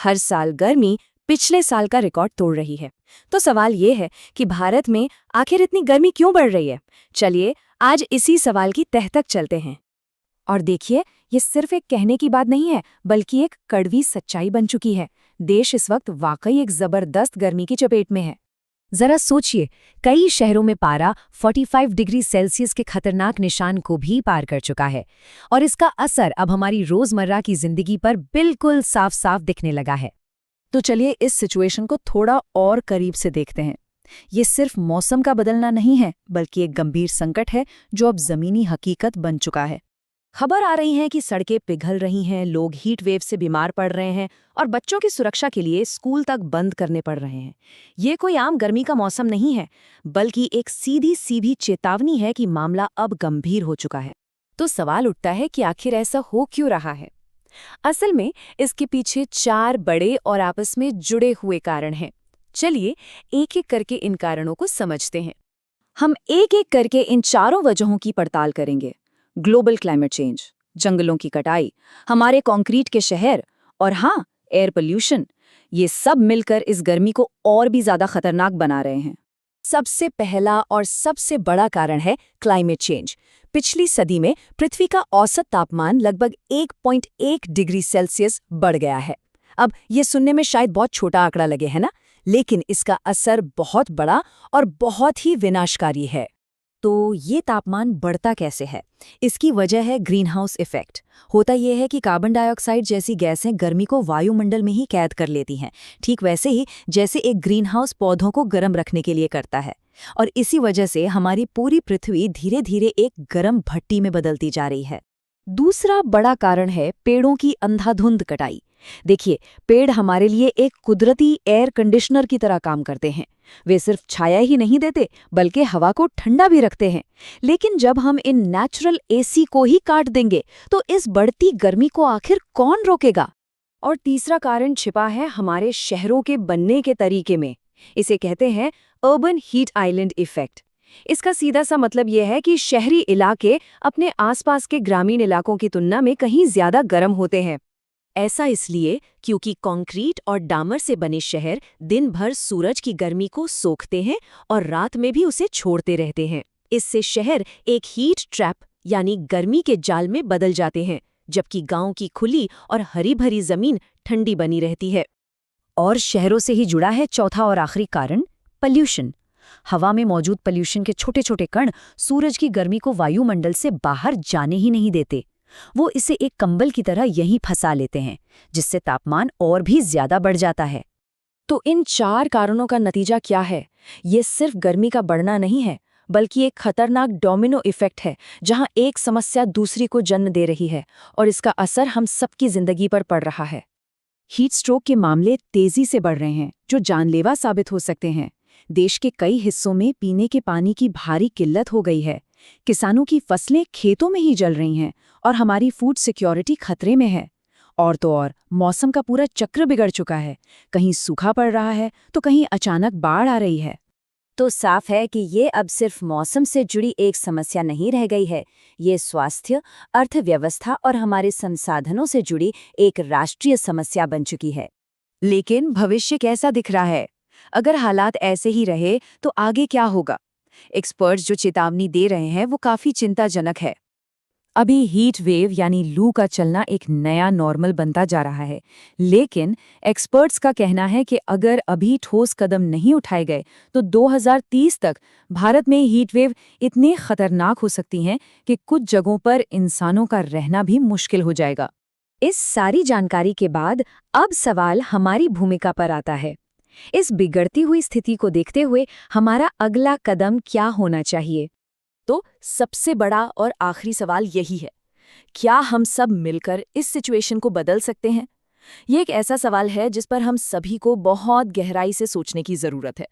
हर साल गर्मी पिछले साल का रिकॉर्ड तोड़ रही है। तो सवाल ये है कि भारत में आखिर इतनी गर्मी क्यों बढ़ रही है? चलिए आज इसी सवाल की तह तक चलते हैं। और देखिए, ये सिर्फ एक कहने की बात नहीं है, बल्कि एक कड़वी सच्चाई बन चुकी है। देश इस वक्त वाकई एक जबरदस्त गर्मी की चपेट में है। जरा सोचिए, कई शहरों में पारा 45 डिग्री सेल्सियस के खतरनाक निशान को भी पार कर चुका है और इसका असर अब हमारी रोजमर्रा की जिंदगी पर बिल्कुल साफ साफ दिखने लगा है। तो चलिए इस सिचुएशन को थोड़ा और करीब से देखते हैं। ये सिर्फ मौसम का बदलना नहीं है, बल्कि एक गंभीर संकट है जो अब जमीनी हकीकत बन चुका है। खबर आ रही है कि सड़कें पिघल रही हैं, लोग हीट वेव से बीमार पड़ रहे हैं और बच्चों की सुरक्षा के लिए स्कूल तक बंद करने पड़ रहे हैं। ये कोई आम गर्मी का मौसम नहीं है, बल्कि एक सीधी चेतावनी है कि मामला अब गंभीर हो चुका है। तो सवाल उठता है कि आखिर ऐसा हो क्यों रहा है? असल में इसके पीछे 4 बड़े और आपस में जुड़े हुए कारण हैं। चलिए एक एक करके इन कारणों को समझते हैं। हम एक एक करके इन चारों वजहों की पड़ताल करेंगे। ग्लोबल क्लाइमेट चेंज, जंगलों की कटाई, हमारे कंक्रीट के शहर और हाँ, एयर पोल्यूशन, ये सब मिलकर इस गर्मी को और भी ज्यादा खतरनाक बना रहे हैं। सबसे पहला और सबसे बड़ा कारण है क्लाइमेट चेंज। पिछली सदी में पृथ्वी का औसत तापमान लगभग 1.1 डिग्री सेल्सियस बढ़ गया है। अब ये सुनने में शायद बहुत छोटा आंकड़ा लगे, है ना? लेकिन इसका असर बहुत बड़ा और बहुत ही विनाशकारी है। तो ये तापमान बढ़ता कैसे है? इसकी वजह है ग्रीन हाउस इफेक्ट। होता यह है कि कार्बन डाइऑक्साइड जैसी गैसें गर्मी को वायुमंडल में ही कैद कर लेती हैं, ठीक वैसे ही जैसे एक ग्रीन हाउस पौधों को गर्म रखने के लिए करता है। और इसी वजह से हमारी पूरी पृथ्वी धीरे धीरे एक गर्म भट्टी में बदलती जा रही है। दूसरा बड़ा कारण है पेड़ों की अंधाधुंध कटाई। देखिए, पेड़ हमारे लिए एक कुदरती एयर कंडीशनर की तरह काम करते हैं। वे सिर्फ छाया ही नहीं देते, बल्कि हवा को ठंडा भी रखते हैं। लेकिन जब हम इन नेचुरल एसी को ही काट देंगे, तो इस बढ़ती गर्मी को आखिर कौन रोकेगा? और तीसरा कारण छिपा है हमारे शहरों के बनने के तरीके में। इसे कहते हैं अर्बन हीट आइलैंड इफेक्ट। इसका सीधा सा मतलब यह है कि शहरी इलाके अपने आसपास के ग्रामीण इलाकों की तुलना में कहीं ज्यादा गर्म होते हैं। ऐसा इसलिए क्योंकि कंक्रीट और डामर से बने शहर दिन भर सूरज की गर्मी को सोखते हैं और रात में भी उसे छोड़ते रहते हैं। इससे शहर एक हीट ट्रैप यानी गर्मी के जाल में बदल जाते हैं, जबकि गांव की खुली और हरी भरी जमीन ठंडी बनी रहती है। और शहरों से ही जुड़ा है चौथा और आखिरी कारण, पॉल्यूशन। हवा में मौजूद पॉल्यूशन के छोटे छोटे कण सूरज की गर्मी को वायुमंडल से बाहर जाने ही नहीं देते। वो इसे एक कंबल की तरह यहीं फंसा लेते हैं, जिससे तापमान और भी ज्यादा बढ़ जाता है। तो इन 4 कारणों का नतीजा क्या है? ये सिर्फ गर्मी का बढ़ना नहीं है, बल्कि एक खतरनाक डोमिनो इफेक्ट है, जहां एक समस्या दूसरी को जन्म दे रही है और इसका असर हम सबकी जिंदगी पर पड़ रहा है। हीट स्ट्रोक के मामले तेजी से बढ़ रहे हैं, जो जानलेवा साबित हो सकते हैं। देश के कई हिस्सों में पीने के पानी की भारी किल्लत हो गई है। किसानों की फसलें खेतों में ही जल रही हैं और हमारी फूड सिक्योरिटी खतरे में है। और तो और मौसम का पूरा चक्र बिगड़ चुका है। कहीं सूखा पड़ रहा है तो कहीं अचानक बाढ़ आ रही है। तो साफ है कि ये अब सिर्फ मौसम से जुड़ी एक समस्या नहीं रह गई है। ये स्वास्थ्य, अर्थव्यवस्था और हमारे संसाधनों से जुड़ी एक राष्ट्रीय समस्या बन चुकी है। लेकिन भविष्य कैसा दिख रहा है? अगर हालात ऐसे ही रहे तो आगे क्या होगा? एक्सपर्ट्स जो चेतावनी दे रहे हैं वो काफी चिंताजनक है। अभी हीट वेव यानी लू का चलना एक नया नॉर्मल बनता जा रहा है, लेकिन एक्सपर्ट्स का कहना है कि अगर अभी ठोस कदम नहीं उठाए गए तो 2030 तक भारत में हीट वेव इतने खतरनाक हो सकती हैं कि कुछ जगहों पर इंसानों का रहना भी मुश्किल हो जाएगा। इस सारी जानकारी के बाद अब सवाल हमारी भूमिका पर आता है। इस बिगड़ती हुई स्थिति को देखते हुए हमारा अगला कदम क्या होना चाहिए? तो सबसे बड़ा और आखिरी सवाल यही है, क्या हम सब मिलकर इस सिचुएशन को बदल सकते हैं? ये एक ऐसा सवाल है जिस पर हम सभी को बहुत गहराई से सोचने की जरूरत है।